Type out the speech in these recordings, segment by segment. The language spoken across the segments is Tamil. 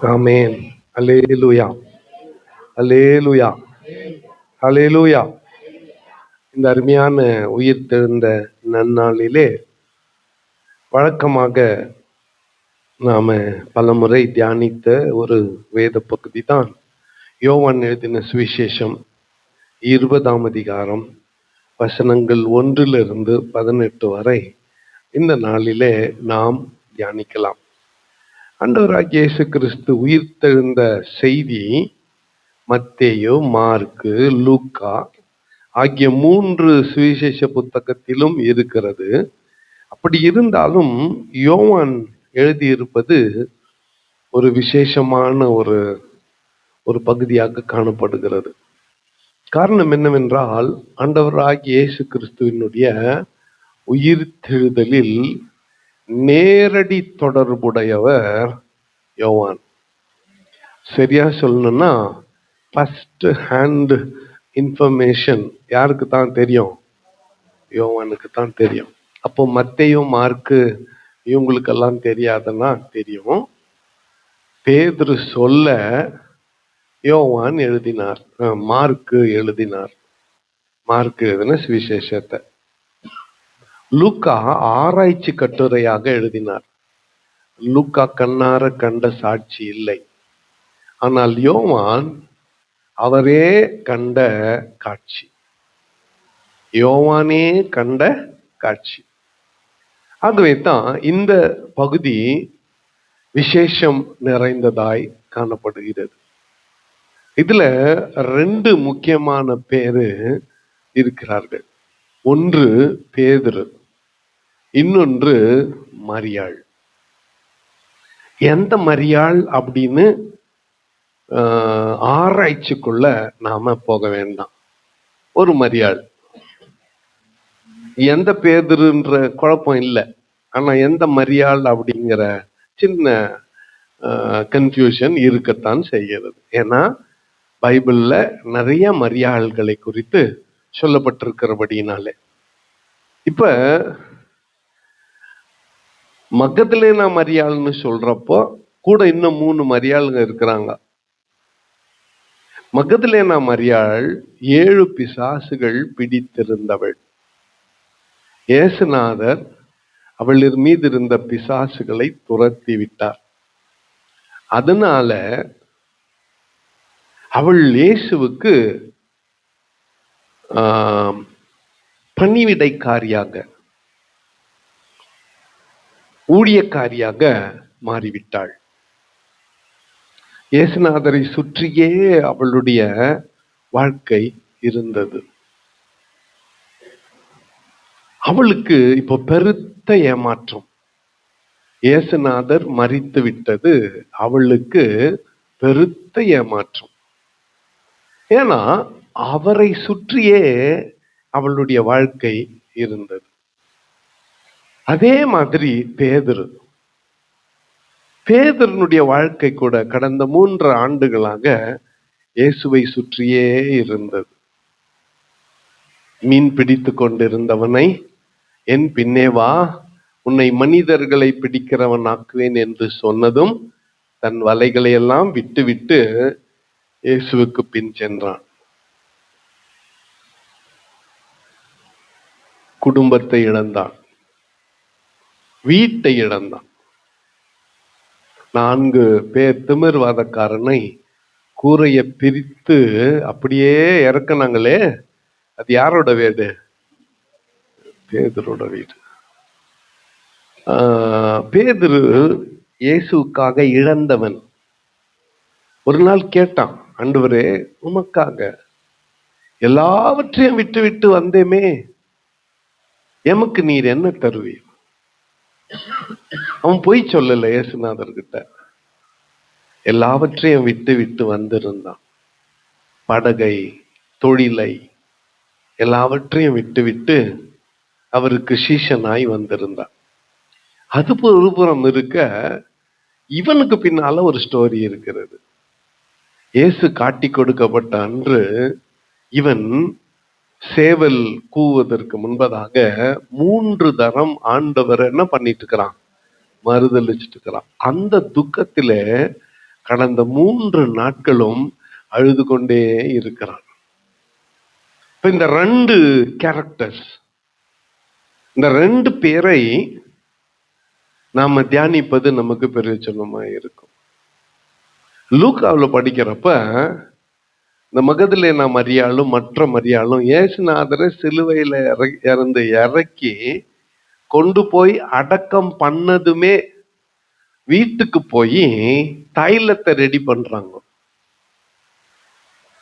ஆமென். அல்லேலூயா, அல்லேலூயா, அல்லேலூயா. இந்த அருமையான உயிர் தெழுந்த நன்னாளிலே வழக்கமாக நாம பலமுறை தியானித்த ஒரு வேத பகுதி தான் யோவான் எழுதின சுவிசேஷம் 20ஆம் அதிகாரம் வசனங்கள் 1-18 வரை இந்த நாளிலே நாம் தியானிக்கலாம். ஆண்டவராகிய இயேசு கிறிஸ்து உயிர்த்தெழுந்த செய்தி மத்தேயு, மார்க்கு, லூக்கா ஆகிய 3 சுவிசேஷ புத்தகத்திலும் இருக்கிறது. அப்படி இருந்தாலும் யோவான் எழுதியிருப்பது ஒரு விசேஷமான ஒரு பகுதியாக காணப்படுகிறது. காரணம் என்னவென்றால், ஆண்டவராகிய இயேசு கிறிஸ்துவினுடைய உயிர்த்தெழுதலில் நேரடி தொடர்புடையவர் யோவான். சரியா சொல்லணும்னா ஃபர்ஸ்ட் ஹேண்ட் இன்ஃபர்மேஷன் யாருக்கு தான் தெரியும்? யோவானுக்கு தான் தெரியும். அப்போ மத்தேயு, மார்க்கு இவங்களுக்கெல்லாம் தெரியாதுன்னா தெரியும். பேதுரு சொல்ல யோவான் எழுதினார், மார்க்கு எழுதினார். மார்க்கு எழுதின சுவிசேஷத்தை லூக்கா ஆராய்ச்சி கட்டுரையாக எழுதினார். லூக்கா கண்ணார கண்ட சாட்சி இல்லை. ஆனால் யோவான் அவரே கண்ட காட்சி, யோவானே கண்ட காட்சி. ஆகவே தான் இந்த பகுதி விசேஷம் நிறைந்ததாய் காணப்படுகிறது. இதுல 2 முக்கியமான பேரு இருக்கிறார்கள். ஒன்று பேதுரு, இன்னொன்று மரியாள். எந்த மரியாள் அப்படின்னு ஆராய்ச்சிக்குள்ள நாம போக வேண்டாம். ஒரு மரியாள். எந்த பேதுருன்ற குழப்பம் இல்லை. ஆனா எந்த மரியாள் அப்படிங்கிற சின்ன கன்ஃபியூஷன் இருக்கத்தான் செய்கிறது. ஏன்னா பைபிள்ல நிறைய மரியாள்களை குறித்து சொல்லப்பட்டிருக்கிறபடினாலே. இப்ப மகதலேனா மரியாள்னு சொல்றப்போ கூட இன்னும் 3 மரியாளுங்க இருக்கிறாங்க. மகதலேனா மரியாள் 7 பிசாசுகள் பிடித்திருந்தவள். இயேசுநாதர் அவள் மீது இருந்த பிசாசுகளை துரத்தி விட்டார். அதனால அவள் இயேசுவுக்கு பணிவிடைக்காரியாக, ஊழியக்காரியாக மாறிவிட்டாள். இயேசுநாதரை சுற்றியே அவளுடைய வாழ்க்கை இருந்தது. அவளுக்கு இப்போ பெருத்த ஏமாற்றம். இயேசுநாதர் மரித்து விட்டது அவளுக்கு பெருத்த ஏமாற்றம். ஏன்னா அவரை சுற்றியே அவளுடைய வாழ்க்கை இருந்தது. அதே மாதிரி பேதுருனுடைய வாழ்க்கை கூட கடந்த 3 ஆண்டுகளாக இயேசுவை சுற்றியே இருந்தது. மீன் பிடித்து கொண்டிருந்தவனை என் பின்னே வா, உன்னை மனிதர்களை பிடிக்கிறவன் ஆக்குவேன் என்று சொன்னதும் தன் வலைகளை எல்லாம் விட்டு இயேசுவுக்கு பின் சென்றான். குடும்பத்தை இழந்தான், வீட்டை இழந்தான். 4 பேர் திமிர்வாதக்காரனை கூரையை பிரித்து அப்படியே இறக்குனாங்களே, அது யாரோட வீடு? பேதுரோட வீடு. பேதுரு இயேசுக்காக இழந்தவன். ஒரு நாள் கேட்டான், ஆண்டவரே உமக்காக எல்லாவற்றையும் விட்டு வந்தேமே, எமக்கு நீர் என்ன தருவீர்? அவன் பொய் சொல்லல இயேசுநாதர்கிட்ட. எல்லாவற்றையும் விட்டு வந்திருந்தான். படகை, தொழிலை எல்லாவற்றையும் விட்டு அவருக்கு சீஷனாய் வந்திருந்தான். அது ஒரு புறம் இருக்க, இவனுக்கு பின்னால ஒரு ஸ்டோரி இருக்கிறது. இயேசு காட்டி கொடுக்கப்பட்ட அன்று இவன் சேவல் கூவதற்கு முன்பதாக 3 தரம் ஆண்டவர் என்ன பண்ணிட்டு இருக்கிறான்? மறுதலிச்சுட்டு இருக்கிறான். அந்த துக்கத்திலே கடந்த 3 நாட்களும் அழுது கொண்டே இருக்கிறான். இப்ப இந்த 2 கேரக்டர்ஸ், இந்த 2 பேரை நாம தியானிப்பது நமக்கு பிரயோஜனமா இருக்கும். லூக்காவுல படிக்கிறப்ப இந்த மகதலேனா மரியாளும் மற்ற மரியாளும் இயேசுநாதரை சிலுவையில இறந்து இறக்கி கொண்டு போய் அடக்கம் பண்ணதுமே வீட்டுக்கு போய் தைலத்தை ரெடி பண்றாங்க.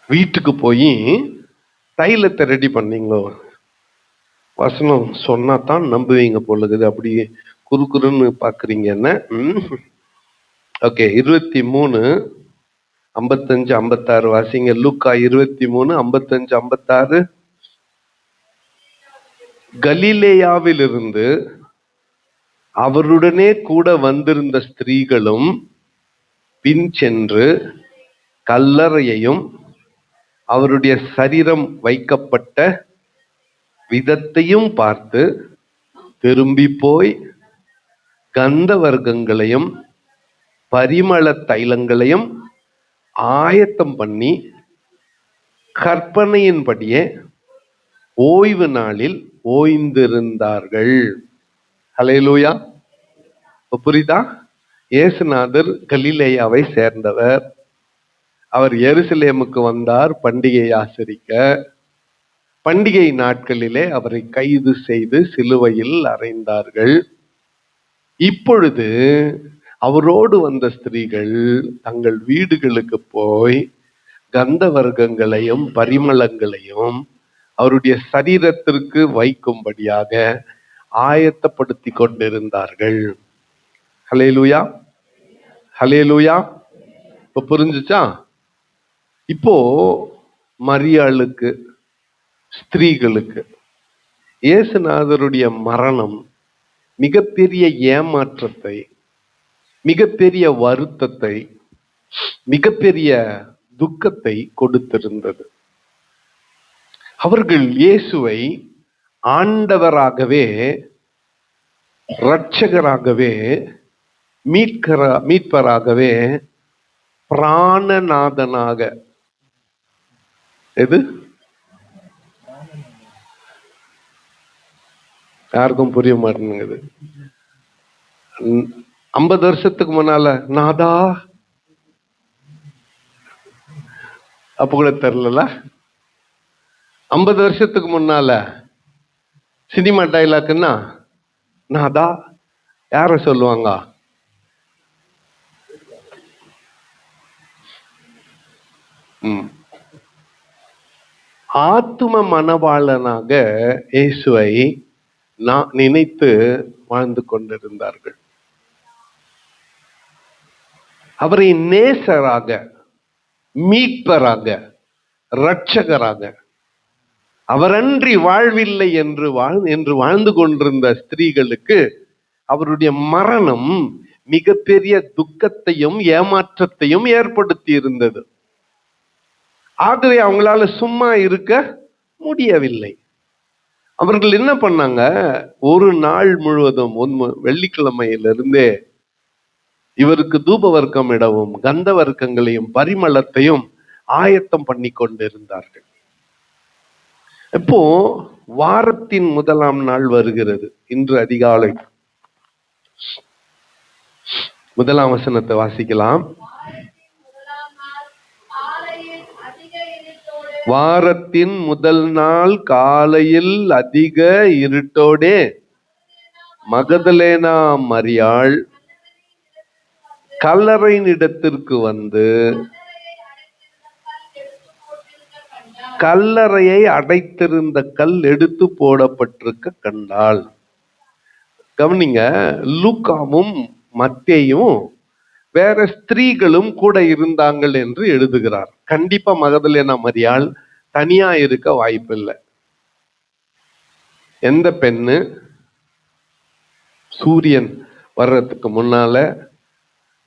வீட்டுக்கு போய் தைலத்தை ரெடி பண்ணீங்களோ? வசனம் சொன்னா தான் நம்புவீங்க போலுக்குது. அப்படி குறுக்குறுன்னு பாக்குறீங்க என்ன? ஓகே, 23:55-56 வாசிங்க. லூக்கா 23:55-56. கலிலேயாவிலிருந்து அவருடனே கூட வந்திருந்த ஸ்திரீகளும் பின் சென்று கல்லறையையும் அவருடைய சரீரம் வைக்கப்பட்ட விதத்தையும் பார்த்து திரும்பி போய் கந்த வர்க்கங்களையும் பரிமள தைலங்களையும் ஆயத்தம் பண்ணி கற்பனையின்படியே ஓய்வு நாளில் ஓய்ந்திருந்தார்கள். ஹல்லேலூயா. புரியுதா? இயேசுநாதர் கலிலேயாவை சேர்ந்தவர். அவர் எருசலேமுக்கு வந்தார் பண்டிகை ஆசரிக்க. பண்டிகை நாட்களிலே அவரை கைது செய்து சிலுவையில் அறைந்தார்கள். இப்பொழுது அவரோடு வந்த ஸ்திரீகள் தங்கள் வீடுகளுக்கு போய் கந்த வர்க்கங்களையும் பரிமளங்களையும் அவருடைய சரீரத்திற்கு வைக்கும்படியாக ஆயத்தப்படுத்தி கொண்டிருந்தார்கள். ஹல்லேலூயா, ஹல்லேலூயா. இப்ப புரிஞ்சுச்சா? இப்போ மரியாளுக்கு, ஸ்திரீகளுக்கு இயேசுநாதருடைய மரணம் மிகப்பெரிய ஏமாற்றத்தை, மிகப்பெரிய வருத்தத்தை, மிகப்பெரிய துக்கத்தை கொடுத்திருந்தது. அவர்கள் இயேசுவை ஆண்டவராகவே, இரட்சகராகவே, மீட்பராகவே, பிராணநாதனாக, எது யாருக்கும் புரிய மாட்டேங்குது. 50 வருஷத்துக்கு முன்னால நாதா அப்ப கூட தெரியல. 50 வருஷத்துக்கு முன்னால சினிமா டைலாக்னா நாதா யார சொல்லுவாங்க? ஆத்தும மனவாளனாக இயேசுவை நினைத்து வாழ்ந்து கொண்டிருந்தார்கள். அவரை நேசராக, மீட்பராக, இரட்சகராக, அவரன்றி வாழ்வில்லை என்று வாழ்ந்து கொண்டிருந்த ஸ்திரீகளுக்கு அவருடைய மரணம் மிகப்பெரிய துக்கத்தையும் ஏமாற்றத்தையும் ஏற்படுத்தி இருந்தது. ஆகவே அவங்களால சும்மா இருக்க முடியவில்லை. அவர்கள் என்ன பண்ணாங்க? ஒரு நாள் முழுவதும் வெள்ளிக்கிழமையிலிருந்தே இவருக்கு தூப வர்க்கம் இடவும் கந்த வர்க்கங்களையும் பரிமளத்தையும் ஆயத்தம் பண்ணி கொண்டிருந்தார்கள். இப்போ வாரத்தின் முதலாம் நாள் வருகிறது. இன்று அதிகாலை 1ஆம் வசனத்தை வாசிக்கலாம். வாரத்தின் முதல் நாள் காலையில் அதிக இருட்டோடே மகதலேனா மரியாள் கல்லறையின் இடத்திற்கு வந்து கல்லறையை அடைத்திருந்த கல் எடுத்து போடப்பட்டிருக்க கண்டாள். கவனிங்க, லூக்காவும் மத்தேயும் வேற ஸ்திரீகளும் கூட இருந்தாங்கள் என்று எழுதுகிறார். கண்டிப்பா மகதலேனா மரியாள் தனியா இருக்க வாய்ப்பில்லை. எந்த பெண்ணு சூரியன் வர்றதுக்கு முன்னால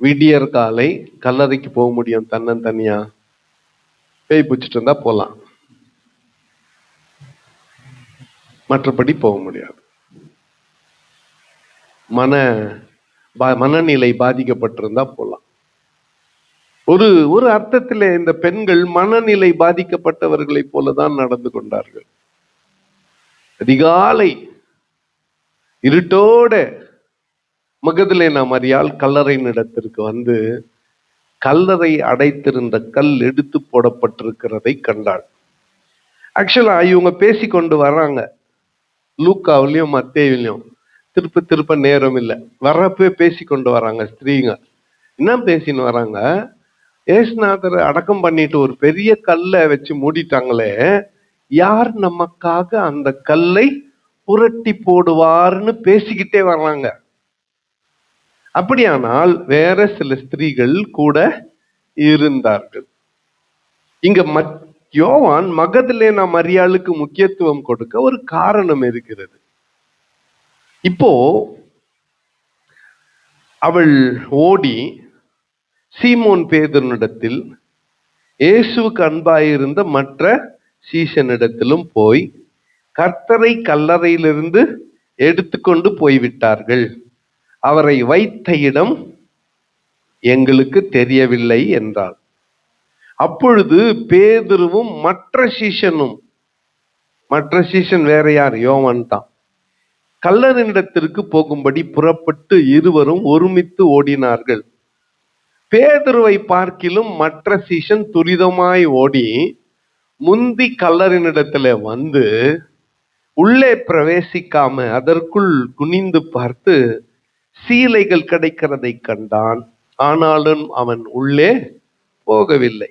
விடியற் காலை கல்லறைக்கு போக முடியும்? தனியா பேய் பிடிச்சிட்டு இருந்தா போலாம், மற்றபடி போக முடியாது. மனநிலை பாதிக்கப்பட்டிருந்தா போலாம். ஒரு ஒரு அர்த்தத்திலே இந்த பெண்கள் மனநிலை பாதிக்கப்பட்டவர்களைப் போலதான் நடந்து கொண்டார்கள். அதிகாலை இருட்டோட மகதலேனா மரியாள் கல்லறையின் இடத்திற்கு வந்து கல்லறை அடைத்திருந்த கல் எடுத்து போடப்பட்டிருக்கிறதை கண்டாள். ஆக்சுவலா இவங்க பேசிக்கொண்டு வர்றாங்க, லூக்காவிலையும் மத்தேயுலையும். திருப்ப திருப்ப நேரம் இல்லை, வர்றப்பே பேசிக்கொண்டு வராங்க. ஸ்திரீங்க என்ன பேசின்னு வராங்க, ஏசுநாதரை அடக்கம் பண்ணிட்டு ஒரு பெரிய கல்லை வச்சு மூடிட்டாங்களே, யார் நமக்காக அந்த கல்லை புரட்டி போடுவார்னு பேசிக்கிட்டே வர்றாங்க. அப்படியானால் வேற சில ஸ்திரீகள் கூட இருந்தார்கள். இங்க யோவான் மகதலேனா மரியாளுக்கு முக்கியத்துவம் கொடுக்க ஒரு காரணம் இருக்கிறது. இப்போ அவள் ஓடி சீமோன் பேதுருவினிடத்தில், இயேசுவுக்கு அன்பாயிருந்த மற்ற சீஷனிடத்திலும் போய், கர்த்தரை கல்லறையிலிருந்து எடுத்துக்கொண்டு போய்விட்டார்கள், அவரை வைத்த இடம் எங்களுக்கு தெரியவில்லை என்றாள். அப்பொழுது பேதுருவும் மற்ற சீஷன் வேற யார்? யோவான் தான். கல்லறையிடத்திற்கு போகும்படி புறப்பட்டு இருவரும் ஒருமித்து ஓடினார்கள். பேதுருவை பார்க்கிலும் மற்ற சீஷன் துரிதமாய் ஓடி முந்தி கல்லறையினிடத்துல வந்து உள்ளே பிரவேசிக்காம அதற்குள் குனிந்து பார்த்து சீலைகள் கிடைக்கிறதை கண்டான். ஆனாலும் அவன் உள்ளே போகவில்லை.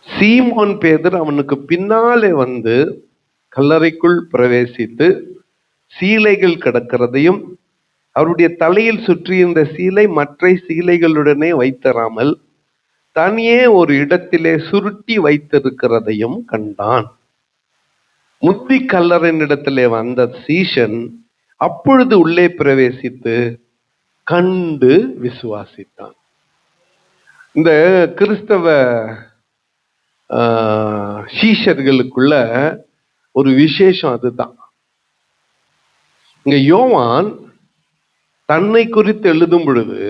சீமோன் பேதுரு அவனுக்கு பின்னாலே வந்து கல்லறைக்குள் பிரவேசித்து சீலைகள் கிடக்கிறதையும் அவருடைய தலையில் சுற்றியிருந்த சீலை மற்ற சீலைகளுடனே வைத்தராமல் தனியே ஒரு இடத்திலே சுருட்டி வைத்திருக்கிறதையும் கண்டான். முந்தி கல்லறையின் இடத்திலே வந்த சீஷன் அப்பொழுது உள்ளே பிரவேசித்து கண்டு விசுவாசித்தான். இந்த கிறிஸ்தவ சீஷர்களுக்குள்ள ஒரு விசேஷம் அதுதான். இங்க யோவான் தன்னை குறித்து எழுதும் பொழுது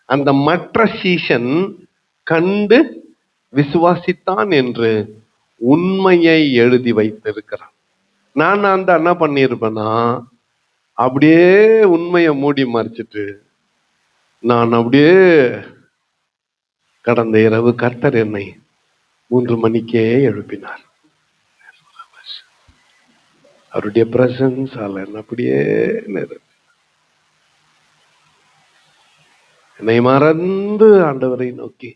அந்த மற்ற சீஷன் கண்டு விசுவாசித்தான் என்று உண்மையை எழுதி வைத்திருக்கிறான். நான் தான் என்ன பண்ணியிருப்பேன்னா, அப்படியே உண்மையை மூடி மறைச்சிட்டு நான் அப்படியே கடந்த இரவு கர்த்தர் என்னை 3 மணிக்கே எழுப்பினார். அவருடைய பிரசன்ஸ் என்ன அப்படியே என்னை மறந்து ஆண்டவரை நோக்கி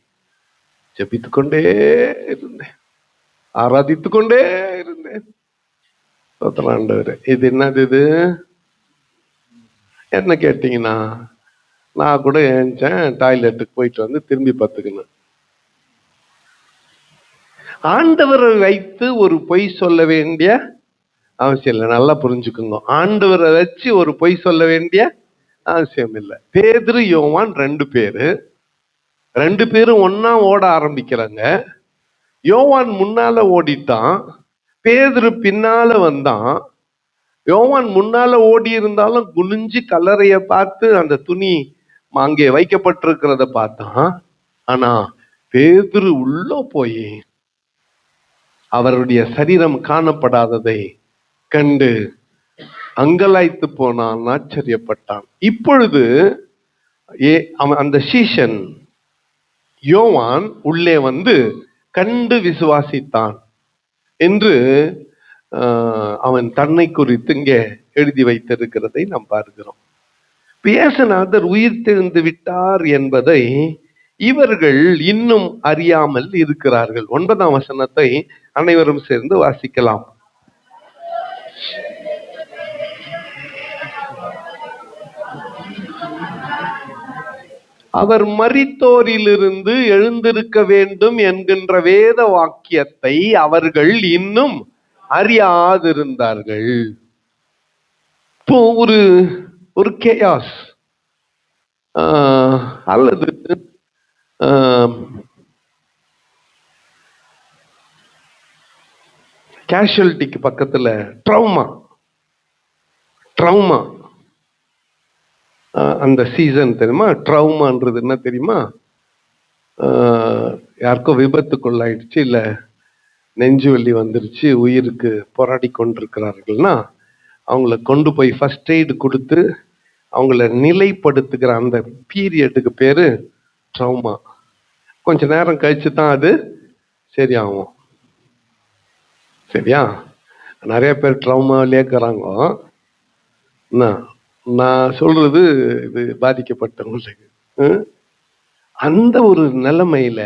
ஜெபித்துக் கொண்டே இருந்தேன், ஆராதித்துக் கொண்டே இருந்தேன். ஆண்டவரே, இது என்னது? இது என்ன கேட்டீங்கன்னா, நான் கூட ஏஞ்சேன், டாய்லெட்டுக்கு போயிட்டு வந்து திரும்பி பார்த்துக்கணும். ஆண்டவரை வைத்து ஒரு பொய் சொல்ல வேண்டிய அவசியம் இல்லை. நல்லா புரிஞ்சுக்குங்க, ஆண்டவரை வச்சு ஒரு பொய் சொல்ல வேண்டிய அவசியம் இல்லை. பேதுரு யோவான் 2 பேரும் ஒன்னா ஓட ஆரம்பிக்கிறாங்க. யோவான் முன்னால ஓடிட்டான், பேதுரு பின்னால வந்தான். யோவான் முன்னால ஓடி இருந்தாலும் குனிஞ்சு கல்லறைய பார்த்து அந்த துணி அங்கே வைக்கப்பட்டிருக்கிறத பார்த்தான். ஆனா பேதுரு உள்ள போய் அவருடைய சரீரம் காணப்படாததை கண்டு அங்கலாய்த்து போனான், ஆச்சரியப்பட்டான். இப்பொழுது அந்த சீஷன் யோவான் உள்ளே வந்து கண்டு விசுவாசித்தான் என்று அவன் தன்னை குறித்து இங்கே எழுதி வைத்திருக்கிறதை நாம் பார்க்கிறோம். இயேசுநாதர் உயிர் தெழுந்து விட்டார் என்பதை இவர்கள் இன்னும் அறியாமல் இருக்கிறார்கள். 9ஆம் வசனத்தை அனைவரும் சேர்ந்து வாசிக்கலாம். அவர் மரித்தோரிலிருந்து எழுந்திருக்க வேண்டும் என்கின்ற வேத வாக்கியத்தை அவர்கள் இன்னும் அறியாதிருந்தார்கள். இப்போ ஒரு கேயாஸ் அல்லது கேஷுவலிட்டிக்கு பக்கத்துல ட்ரௌமா அந்த சீசன் தெரியுமா? ட்ரௌமான்றது என்ன தெரியுமா? யாருக்கோ விபத்துக்குள்ளாயிடுச்சு, இல்ல நெஞ்சு வலி வந்துருச்சு, உயிருக்கு போராடி கொண்டிருக்கிறார்கள்னா அவங்கள கொண்டு போய் ஃபர்ஸ்ட் எய்டு கொடுத்து அவங்கள நிலைப்படுத்துகிற அந்த பீரியடுக்கு பேரு ட்ரௌமா. கொஞ்ச நேரம் கழிச்சு தான் அது சரியாகும். சரியா? நிறைய பேர் ட்ரௌமாவிலே இருக்கிறாங்க. நான் சொல்றது இது பாதிக்கப்பட்டவங்களுக்கு. அந்த ஒரு நிலைமையில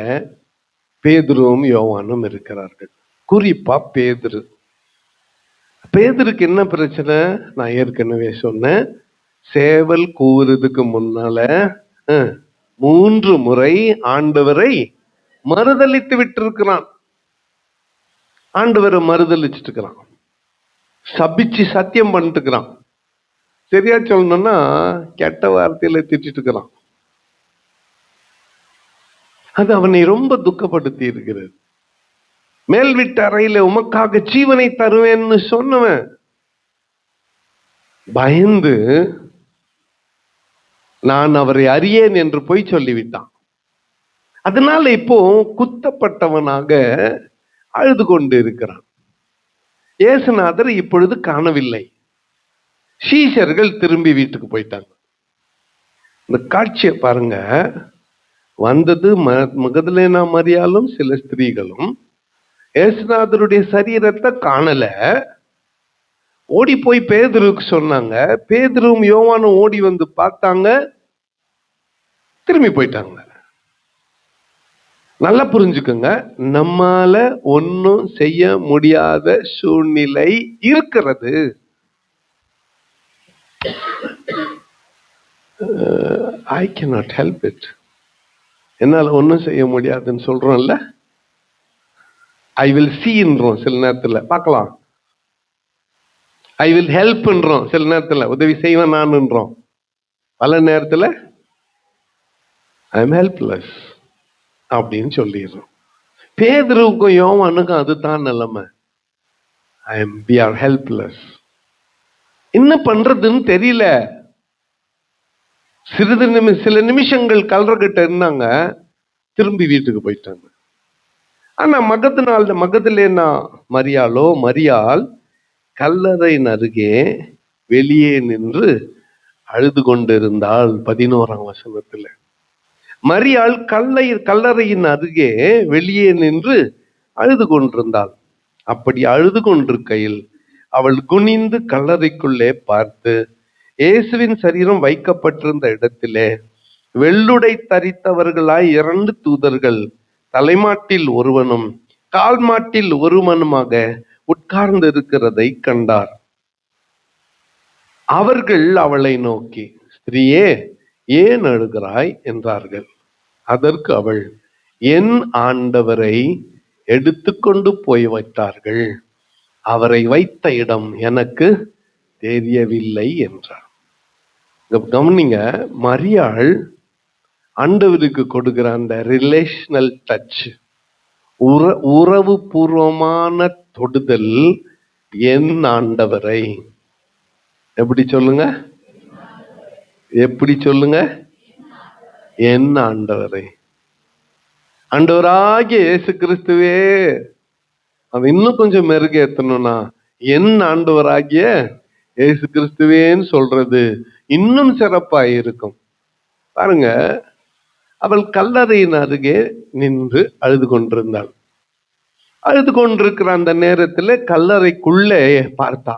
பேதுருவும் யோவானும் இருக்கிறார்கள். குறிப்பா பேதுருக்கு என்ன பிரச்சனை? நான் ஏற்கனவே சொன்னேன். சேவல் கூவுறதுக்கு முன்னால 3 முறை ஆண்டவரை மறுதலித்து விட்டு இருக்கிறான். ஆண்டவரை மறுதலிச்சுட்டு இருக்கிறான், சபிச்சு சத்தியம் பண்ணிட்டு இருக்கிறான். சரியா சொல்லணும்னா கெட்ட வார்த்தையில திட்டிட்டு இருக்கிறான். அது அவனை ரொம்ப துக்கப்படுத்தி இருக்கிறது. மேல் வீட்டு அறையில உமக்காக ஜீவனை தருவேன்னு சொன்னவன் பயந்து நான் அவரை அறியேன் என்று போய் சொல்லிவிட்டான். அதனால இப்போ குத்தப்பட்டவனாக அழுது கொண்டு இருக்கிறான். இயேசுநாதர் இப்பொழுது காணவில்லை. சீஷர்கள் திரும்பி வீட்டுக்கு போயிட்டாங்க. இந்த காட்சியை பாருங்க. வந்தது மகதலேனா மரியாளும் சில ஸ்திரீகளும். இயேசுநாதருடைய சரீரத்தை காணல. ஓடி போய் பேதுருக்கு சொன்னாங்க. பேதுரும் யோவானும் ஓடி வந்து பார்த்தாங்க, திரும்பி போயிட்டாங்க. நல்லா புரிஞ்சுக்கோங்க, நம்மால ஒன்னும் செய்ய முடியாத சூழ்நிலை இருக்கிறது. I cannot help it. என்னால ஒன்னும் செய்ய முடியாதுன்னு சொல்றோம்ல. I will see-ன்றோம் சில நேரத்துல, பார்க்கலாம். I will help-ன்றோம் சில நேரத்துல, உதவி செய்வேன் நான்ன்றோம். பல நேரத்துல I am helpless அப்படின்னு சொல்லிடுறோம். பேதுருவுக்கும் யோவானுக்கும் அதுதான் நிலைமை. we are helpless. என்ன பண்றதுன்னு தெரியல. சில நிமிஷங்கள் கல்றகிட்ட இருந்தாங்க, திரும்பி வீட்டுக்கு போயிட்டாங்க. ஆனா மகதலேனா மரியாள் கல்லறையின் அருகே வெளியே நின்று அழுது கொண்டிருந்தாள். 11ஆம் வசனத்துல மரியாள் கல்லறையின் அருகே வெளியே நின்று அழுது கொண்டிருந்தாள். அப்படி அழுது கொண்டிருக்கையில் அவள் குனிந்து கல்லறைக்குள்ளே பார்த்து இயேசுவின் சரீரம் வைக்கப்பட்டிருந்த இடத்திலே வெள்ளுடை தரித்தவர்களாய் 2 தூதர்கள் தலைமாட்டில் ஒருவனும் கால் மாட்டில் ஒருவனுமாக உட்கார்ந்து இருக்கிறதை கண்டார். அவர்கள் அவளை நோக்கி, ஸ்திரீயே, ஏன் அழுகிறாய் என்றார்கள். அதற்கு அவள், என் ஆண்டவரை எடுத்துக்கொண்டு போய் வைத்தார்கள், அவரை வைத்த இடம் எனக்கு தெரியவில்லை என்றார். கவனிங்க, மரியாள் ஆண்டவருக்கு கொடுக்கிற அந்த ரிலேஷனல் டச், உறவு பூர்வமான தொடுதல், என் ஆண்டவரை. எப்படி சொல்லுங்க? என் ஆண்டவரை. ஆண்டவராகிய இயேசு கிறிஸ்துவே. அது இன்னும் கொஞ்சம் மெருகேற்றணும்னா, என் ஆண்டவராகிய இயேசு கிறிஸ்துவேன்னு சொல்றது இன்னும் சிறப்பாய் இருக்கும். பாருங்க, அவள் கல்லறையின் அருகே நின்று அழுது கொண்டிருந்தாள். அழுது கொண்டிருக்கிற அந்த நேரத்துல கல்லறைக்குள்ளே பார்த்தா,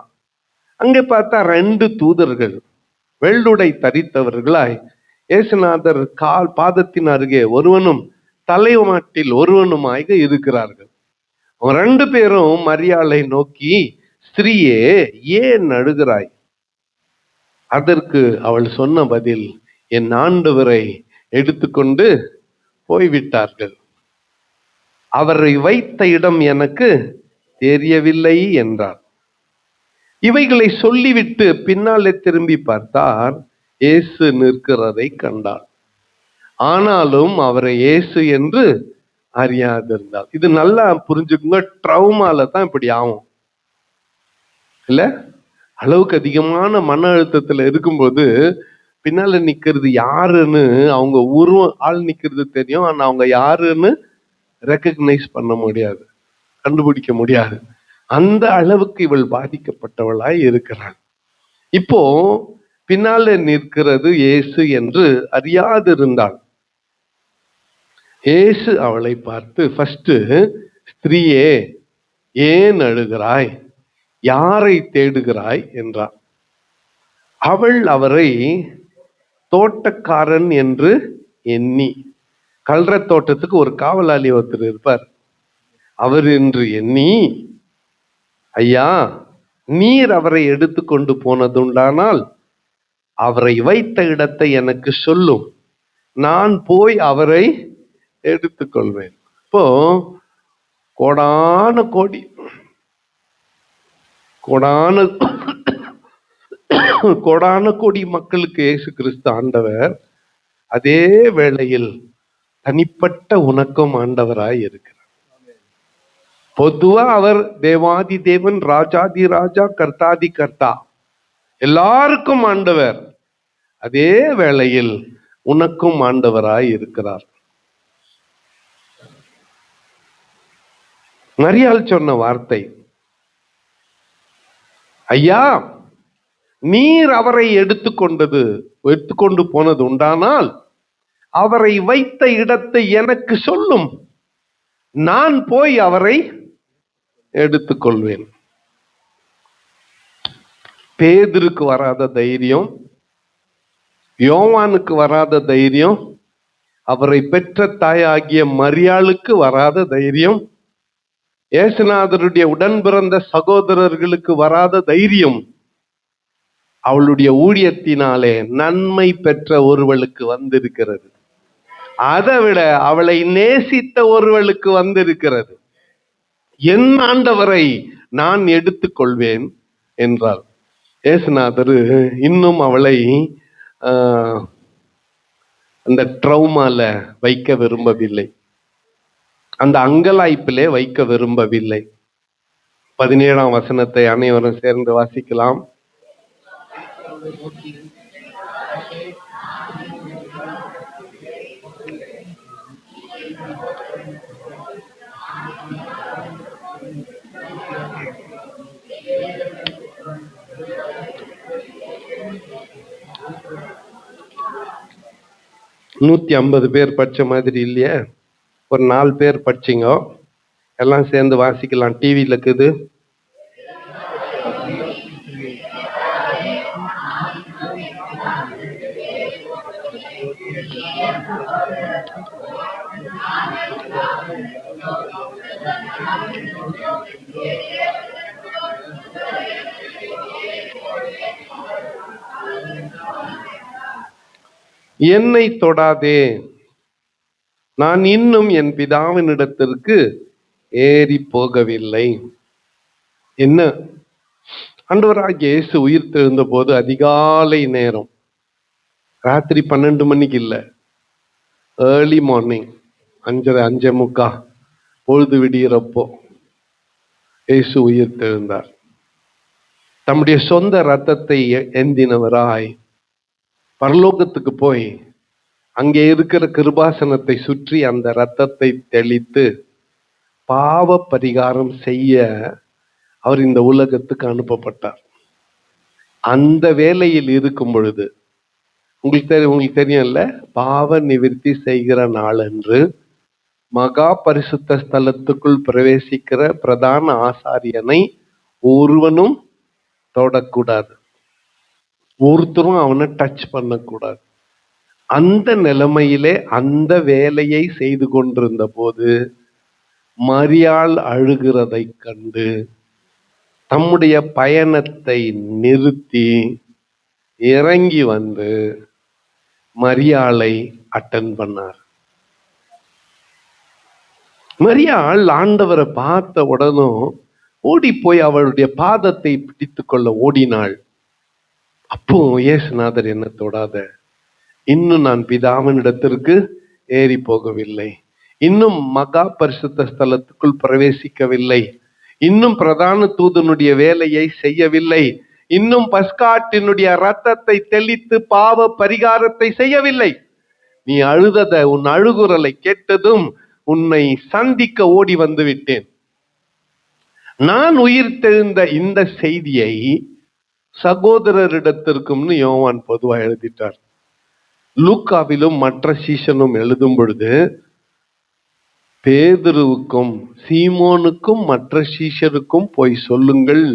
அங்கே பார்த்தா 2 தூதர்கள் வெள்ளுடை தரித்தவர்களாய் இயேசுநாதர் பாதத்தின் அருகே ஒருவனும் தலைமாட்டில் ஒருவனுமாக இருக்கிறார்கள். 2 பேரும் மரியாளை நோக்கி, ஸ்திரீயே, ஏன் அழுகிறாய்? அதற்கு அவள் சொன்ன பதில், என் ஆண்டவரை எடுத்துக்கொண்டு போய்விட்டார்கள், அவரை வைத்த இடம் எனக்கு தெரியவில்லை என்றார். இவைகளை சொல்லிவிட்டு பின்னாலே திரும்பி பார்த்தார். இயேசு நிற்கிறதை கண்டார். ஆனாலும் அவரை இயேசு என்று அறியாதிருந்தார். இது நல்லா புரிஞ்சுக்குங்க. ட்ரௌமால தான் இப்படி ஆகும் இல்ல? அளவுக்கு அதிகமான மன அழுத்தத்துல இருக்கும்போது பின்னால நிக்கிறது யாருன்னு அவங்க ஆள் நிக்கிறது தெரியும். ஆனா அவங்க யாருன்னு ரெக்கக்னைஸ் பண்ண முடியாது, கண்டுபிடிக்க முடியாது. அந்த அளவுக்கு இவள் பாதிக்கப்பட்டவளாய் இருக்கிறாள். இப்போ பின்னால நிற்கிறது இயேசு என்று அறியாதிருந்தாள். இயேசு அவளை பார்த்து ஃபர்ஸ்ட், ஸ்திரீயே ஏன் அழுகிறாய், யாரை தேடுகிறாய் என்றார். அவள் அவரை தோட்டக்காரன் என்று எண்ணி, கல்ற தோட்டத்துக்கு ஒரு காவலாளி ஒருத்தர் இருப்பார், அவர் என்று எண்ணி, ஐயா நீர் அவரை எடுத்துக்கொண்டு போனதுண்டானால் அவரை வைத்த இடத்தை எனக்கு சொல்லும், நான் போய் அவரை எடுத்துக்கொள்வேன். இப்போ கோடான கோடி கோடான கோடி மக்களுக்கு இயேசு கிறிஸ்து ஆண்டவர், அதே வேளையில் தனிப்பட்ட உனக்கும் ஆண்டவராய் இருக்கிறார். பொதுவா அவர் தேவாதி தேவன், ராஜாதி ராஜா, கர்த்தாதி கர்த்தா, எல்லாருக்கும் ஆண்டவர். அதே வேளையில் உனக்கும் ஆண்டவராய் இருக்கிறார். மரியாள் சொன்ன வார்த்தை, ஐயா நீர் அவரை எடுத்துக்கொண்டு போனது உண்டானால் அவரை வைத்த இடத்தை எனக்கு சொல்லும், நான் போய் அவரை எடுத்துக்கொள்வேன். பேதுருக்கு வராத தைரியம், யோவானுக்கு வராத தைரியம், அவரை பெற்ற தாயாகிய மரியாளுக்கு வராத தைரியம், இயேசுநாதருடைய உடன் பிறந்த சகோதரர்களுக்கு வராத தைரியம், அவளுடைய ஊழியத்தினாலே நன்மை பெற்ற ஒருவளுக்கு வந்திருக்கிறது. அதை விட அவளை நேசித்த ஒருவளுக்கு வந்திருக்கிறது. என் ஆண்டவரை நான் எடுத்துக்கொள்வேன் என்றார். இயேசுநாதர் இன்னும் அவளை அந்த ட்ரௌமால வைக்க விரும்பவில்லை, அந்த அங்கலாய்ப்பிலே வைக்க விரும்பவில்லை. 17ஆம் வசனத்தை அனைவரும் சேர்ந்து வாசிக்கலாம். நூத்தி 50 பேர் படிச்ச மாதிரி இல்லையா? ஒரு 4 பேர் படிச்சிங்க, எல்லாம் சேர்ந்து வாசிக்கலாம். டிவியில் இருக்குது. என்னை தொடாதே, நான் இன்னும் என் பிதாவினிடத்திற்கு ஏறி போகவில்லை. என்ன, ஆண்டவராகிய இயேசு உயிர் தெழுந்த போது அதிகாலை நேரம், ராத்திரி 12 மணிக்கு இல்லை, ஏர்லி மார்னிங் 5:30 பொழுது விடுகிறப்போ இயேசு உயிர் தெழுந்தார். தம்முடைய சொந்த இரத்தத்தை ஏந்தினவராய் பரலோகத்துக்கு போய் அங்கே இருக்கிற கிருபாசனத்தை சுற்றி அந்த இரத்தத்தை தெளித்து பாவ பரிகாரம் செய்ய அவர் இந்த உலகத்துக்கு அனுப்பப்பட்டார். அந்த வேலையில் இருக்கும் பொழுது உங்களுக்கு தெரியும்ல, பாவ நிவிர்த்தி செய்கிற நாள் என்று மகா பரிசுத்த ஸ்தலத்துக்குள் பிரவேசிக்கிற பிரதான ஆசாரியனை ஒருவனும் தொடக்கூடாது, ஒருத்தரும் அவனை டச் பண்ணக்கூடாது. அந்த நிலைமையிலே அந்த வேலையை செய்து கொண்டிருந்த போது மரியாள் அழுகிறதை கண்டு தம்முடைய பயணத்தை நிறுத்தி இறங்கி வந்து மரியாளை அட்டன் பண்ணார். மரியாள் ஆண்டவரை பார்த்த உடனும் ஓடி போய் அவளுடைய பாதத்தை பிடித்து கொள்ள ஓடினாள். அப்போ இயேசுநாதர் என்ன தொடாத, இன்னும் நான் பிதாவினிடத்திற்கு ஏறி போகவில்லை, இன்னும் மகா பரிசுத்த ஸ்தலத்துக்குள் பிரவேசிக்கவில்லை, இன்னும் பிரதான தூதனுடைய வேலையை செய்யவில்லை, இன்னும் பஸ்காட்டினுடைய ரத்தத்தை தெளித்து பாவ பரிகாரத்தை செய்யவில்லை. நீ உன் அழுகுரலை கேட்டதும் உன்னை சந்திக்க ஓடி வந்து விட்டேன். நான் உயிர்த்தெழுந்த இந்த செய்தியை சகோதரரிடத்திற்கும்னு யோவான் பொதுவா எழுதிட்டார். லூக்காவிலும் மற்ற சீஷனும் எழுதும் பொழுது பேதுருவுக்கும் சீமோனுக்கும் மற்ற சீஷருக்கும் போய் சொல்லுங்கள்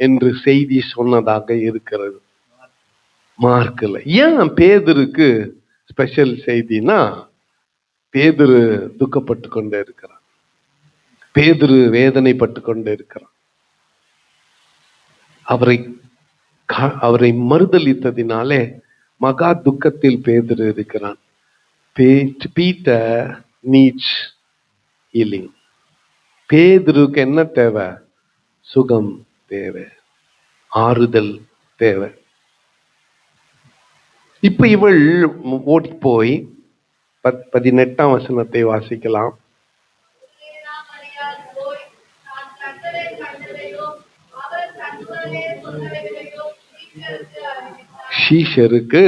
என்று செய்தி சொன்னதாக இருக்கிறது மார்க்ல. ஏன் பேதுருக்கு ஸ்பெஷல் செய்தினா, பேதுரு துக்கப்பட்டு கொண்டே இருக்கிறான், பேதுரு வேதனைப்பட்டு கொண்டே இருக்கிறான். அவரை மறுதலித்ததினாலே மகா துக்கத்தில் பேதுரு இருக்கிறான். Peter needs healing. பேதுருக்கு என்ன தேவை? சுகம் தேவை, ஆறுதல் தேவை. இப்ப இவள் ஓடி போய் 18ஆம் வசனத்தை வாசிக்கலாம். சீஷருக்கு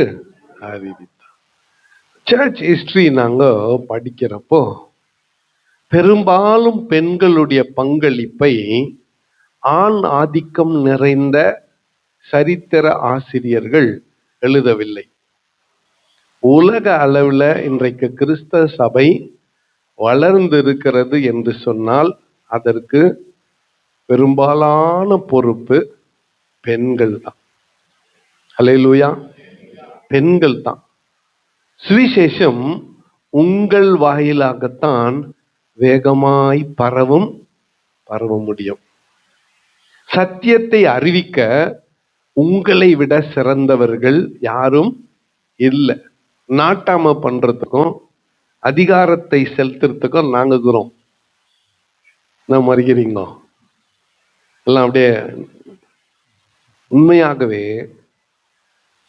அறிவித்தார். சர்ச் ஹிஸ்டரி நாங்க படிக்கிறப்போ பெரும்பாலும் பெண்களுடைய பங்களிப்பை ஆண் ஆதிக்கம் நிறைந்த சரித்திர ஆசிரியர்கள் எழுதவில்லை. உலக அளவில் இன்றைக்கு கிறிஸ்தவ சபை வளர்ந்திருக்கிறது என்று சொன்னால் அதற்கு பெரும்பாலான பொறுப்பு பெண்கள் தான். அல்லேலூயா, பெண்கள் தான். சுவிசேஷம் உங்கள் வாயிலாகத்தான் வேகமாய் பரவ முடியும். சத்தியத்தை அறிவிக்க உங்களை விட சிறந்தவர்கள் யாரும் இல்லை. நாட்டாம பண்றதுக்கும் அதிகாரத்தை செலுத்துறதுக்கும் நாங்க இருக்கிறோம். நான் மறுக்கிறீங்க எல்லாம் அப்படியே. உண்மையாகவே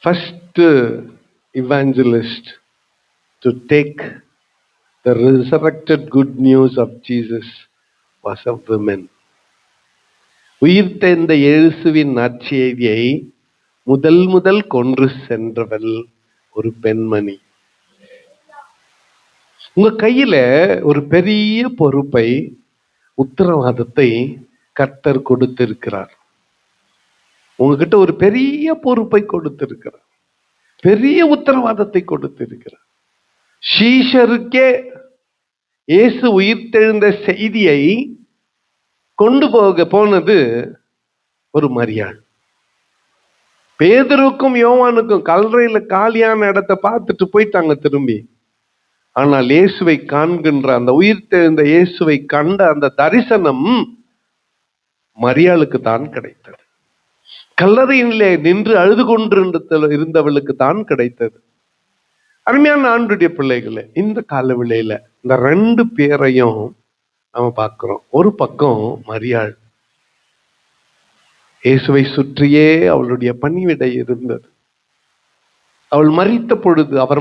first evangelist to take the resurrected good news of Jesus was a woman. உயிர்த்தெழுந்த இயேசுவின் நற்செய்தியை முதல் கொன்று சென்றவள் ஒரு பெண்மணி. உங்க கையில ஒரு பெரிய பொறுப்பை, உத்தரவாதத்தை கர்த்தர் கொடுத்திருக்கிறார். உங்ககிட்ட ஒரு பெரிய பொறுப்பை கொடுத்திருக்கிறார், பெரிய உத்தரவாதத்தை கொடுத்திருக்கிறார். சீஷருக்கே இயேசு உயிர்த்தெழுந்த செய்தியை கொண்டு போனது ஒரு மரியாள். பேதுருக்கும் யோவானுக்கும் கல்லறையில காலியான இடத்தை பார்த்துட்டு போயிட்டாங்க திரும்பி. ஆனால் இயேசுவை காண்கின்ற அந்த உயிர்த்தெழுந்த இயேசுவை கண்ட அந்த தரிசனம் மரியாளுக்கு தான் கிடைத்தது. கல்லறையிலே நின்று அழுது கொண்டிருந்தவளுக்கு தான் கிடைத்தது. அருமையான ஆண்டுடைய பிள்ளைகளே, இந்த காலவேளையில இந்த 2 பேரையும் நம்ம பார்க்கிறோம். ஒரு பக்கம் மரியாள், இயேசுவை சுற்றியே அவளுடைய பணிவிடை இருந்தது. அவர்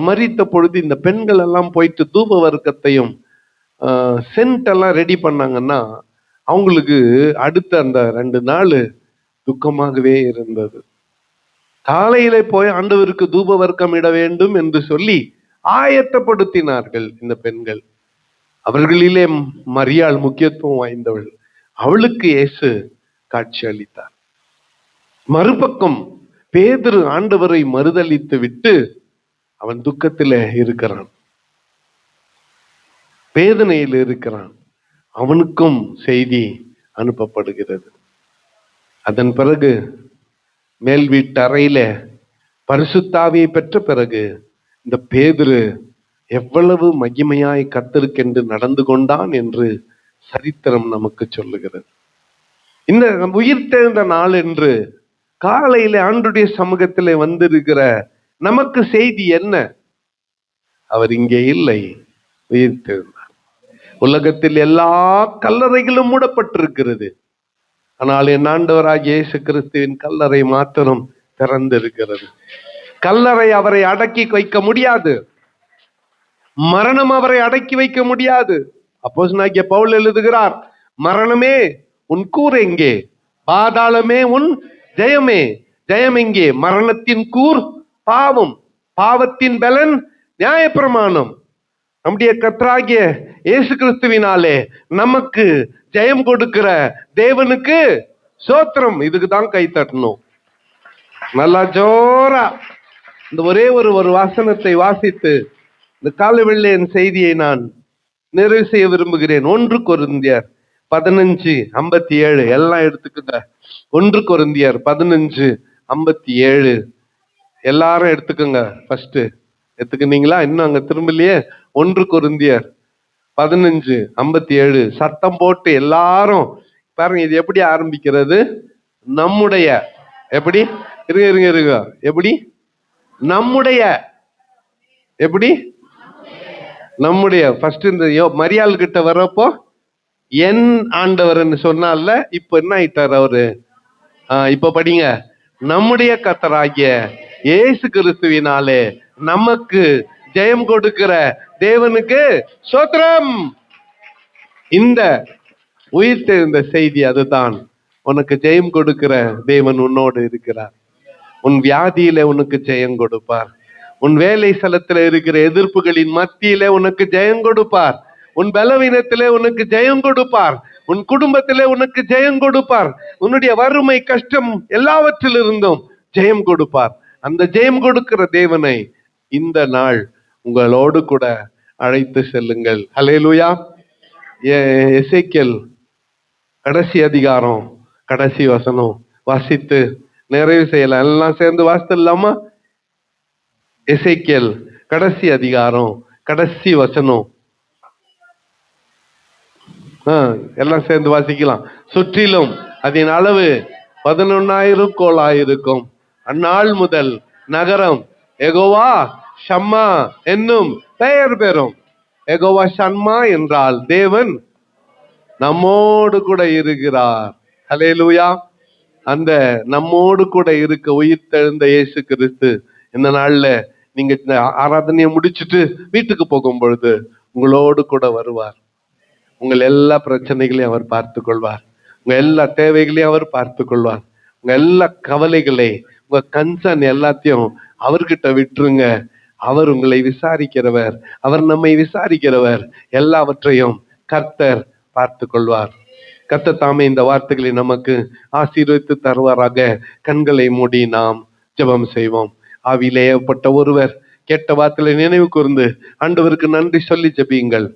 மரித்த பொழுது இந்த பெண்கள் எல்லாம் போயிட்டு தூப வர்க்கத்தையும் சென்ட் எல்லாம் ரெடி பண்ணாங்கன்னா அவங்களுக்கு அடுத்த அந்த 2 நாள் துக்கமாகவே இருந்தது. காலையில போய் ஆண்டவருக்கு தூப வர்க்கம் இட வேண்டும் என்று சொல்லி ஆயத்தப்படுத்தினார்கள் இந்த பெண்கள். அவர்களிலே மரியாள் முக்கியத்துவம் வாய்ந்தவள். அவளுக்கு இயேசு காட்சி அளித்தார். மறுபக்கம் பேதுரு ஆண்டவரை மறுதலித்து விட்டு அவன் துக்கத்தில் இருக்கிறான், வேதனையில் இருக்கிறான். அவனுக்கும் செய்தி அனுப்பப்படுகிறது. அதன் பிறகு மேல் வீட்டு அறையில பரிசுத்த ஆவியை பெற்ற பிறகு இந்த பேதுரு எவ்வளவு மகிமையாய் கர்த்தருக்கென்று நடந்து கொண்டான் என்று சரித்திரம் நமக்கு சொல்லுகிறது. இந்த உயிர்த்தெழுந்த நாள் என்று காலையில ஆண்டுடைய சமூகத்திலே வந்திருக்கிற நமக்கு செய்தி என்ன? அவர் இங்கே இல்லை, உயிர்த்தெழுந்தார். உலகத்தில் எல்லா கல்லறைகளும் மூடப்பட்டிருக்கிறது. ஆனால் என் ஆண்டவராகிய இயேசு கிறிஸ்துவின் கல்லறை மாத்திரம் திறந்திருக்கிறது. கல்லறை அவரை அடக்கி வைக்க முடியாது, மரணம் அவரை அடக்கி வைக்க முடியாது. அப்போஸ்தலனாகிய பவுல் எழுதுகிறார், மரணமே உன் கூர் எங்கே, பாதாளமே உன் ஜெயமே, ஜெயம் எங்கே? மரணத்தின் கூர் பாவம், பாவத்தின் பலன் நியாயப்பிரமாணம். நம்முடைய கர்த்தராகிய இயேசு கிறிஸ்துவினாலே நமக்கு ஜெயம் கொடுக்கிற தேவனுக்கு சோத்திரம். இதுக்கு தான் கை தட்டணும். நல்லா ஜோரா இந்த ஒரே ஒரு வாசனத்தை வாசித்து இந்த காலை வெள்ளையின் செய்தியை நான் நிறைவு செய்ய விரும்புகிறேன். 1 கொரிந்தியர் 15:57 எல்லாம் எடுத்துக்குங்க. 1 கொரிந்தியர் 15:57 எல்லாரும் எடுத்துக்கோங்க. ஃபர்ஸ்ட் எடுத்துக்கினீங்களா? இன்னும் அங்க திரும்பலையே. 1 கொரிந்தியர் 15:57 சத்தம் போட்டு எல்லாரும் பாருங்க. இது எப்படி ஆரம்பிக்கிறது? நம்முடைய, எப்படி இருங்க எப்படி நம்முடைய, எப்படி நம்முடைய. ஃபர்ஸ்ட் இந்த மரியாள் கிட்ட வர்றப்போ என் ஆண்டவர்ன்னு சொன்னால, இப்ப என்ன ஆயிட்டார் அவரு? இப்ப படிங்க. நம்முடைய கர்த்தராகிய இயேசு கிறிஸ்துவினாலே நமக்கு ஜெயம் கொடுக்கிற தேவனுக்கு ஸ்தோத்திரம். இந்த உயிர்த்தெழுந்த செய்தி அதுதான். உனக்கு ஜெயம் கொடுக்கிற தேவன் உன்னோடு இருக்கிறார். உன் வியாதியில உனக்கு ஜெயம் கொடுப்பார். உன் வேலை ஸ்தலத்துல இருக்கிற எதிர்ப்புகளின் மத்தியில உனக்கு ஜெயம் கொடுப்பார். உன் பலவீனத்திலே உனக்கு ஜெயம் கொடுப்பார். உன் குடும்பத்திலே உனக்கு ஜெயம் கொடுப்பார். உன்னுடைய வறுமை, கஷ்டம் எல்லாவற்றிலிருந்தும் ஜெயம் கொடுப்பார். அந்த ஜெயம் கொடுக்கிற தேவனை இந்த நாள் உங்களோடு கூட அழைத்து செல்லுங்கள். ஹல்லேலூயா. எசேக்கியேல் கடைசி அதிகாரம் கடைசி வசனம் வாசித்து நிறைவு செய்யலாம். எல்லாம் சேர்ந்து வாசித்துலாமா? எசேக்கியேல் கடைசி அதிகாரம் கடைசி வசனம். எல்லாம் சேர்ந்து வாசிக்கலாம். சுற்றிலும் அதன் அளவு 11,000 கோலாயிருக்கும். அந்நாள் முதல் நகரம் யெகோவா ஷம்மா என்னும் பெயர் பெறும். யெகோவா ஷம்மா என்றால் தேவன் நம்மோடு கூட இருக்கிறார். ஹல்லேலூயா. அந்த நம்மோடு கூட இருக்க உயிர்த்தெழுந்த இயேசு கிறிஸ்து இந்த நாள்ல நீங்க இந்த ஆராதனையை முடிச்சுட்டு வீட்டுக்கு போகும் பொழுது உங்களோடு கூட வருவார். உங்கள் எல்லா பிரச்சனைகளையும் அவர் பார்த்து கொள்வார். உங்க எல்லா தேவைகளையும் அவர் பார்த்து கொள்வார். உங்க எல்லா கவலைகளை, உங்க கன்சர்ன் எல்லாத்தையும் அவர்கிட்ட விட்டுருங்க. அவர் உங்களை விசாரிக்கிறவர். அவர் நம்மை விசாரிக்கிறவர். எல்லாவற்றையும் கர்த்தர் பார்த்து கொள்வார். கர்த்தர் தாமே இந்த வார்த்தைகளை நமக்கு ஆசீர்வதித்து தருவாராக. கண்களை மூடி நாம் ஜெபம் செய்வோம். ஆவியிலே ஏற்பட்ட ஒருவர் கேட்ட வார்த்தைகளை நினைவு கூர்ந்து ஆண்டவருக்கு நன்றி சொல்லி ஜெபியுங்கள்.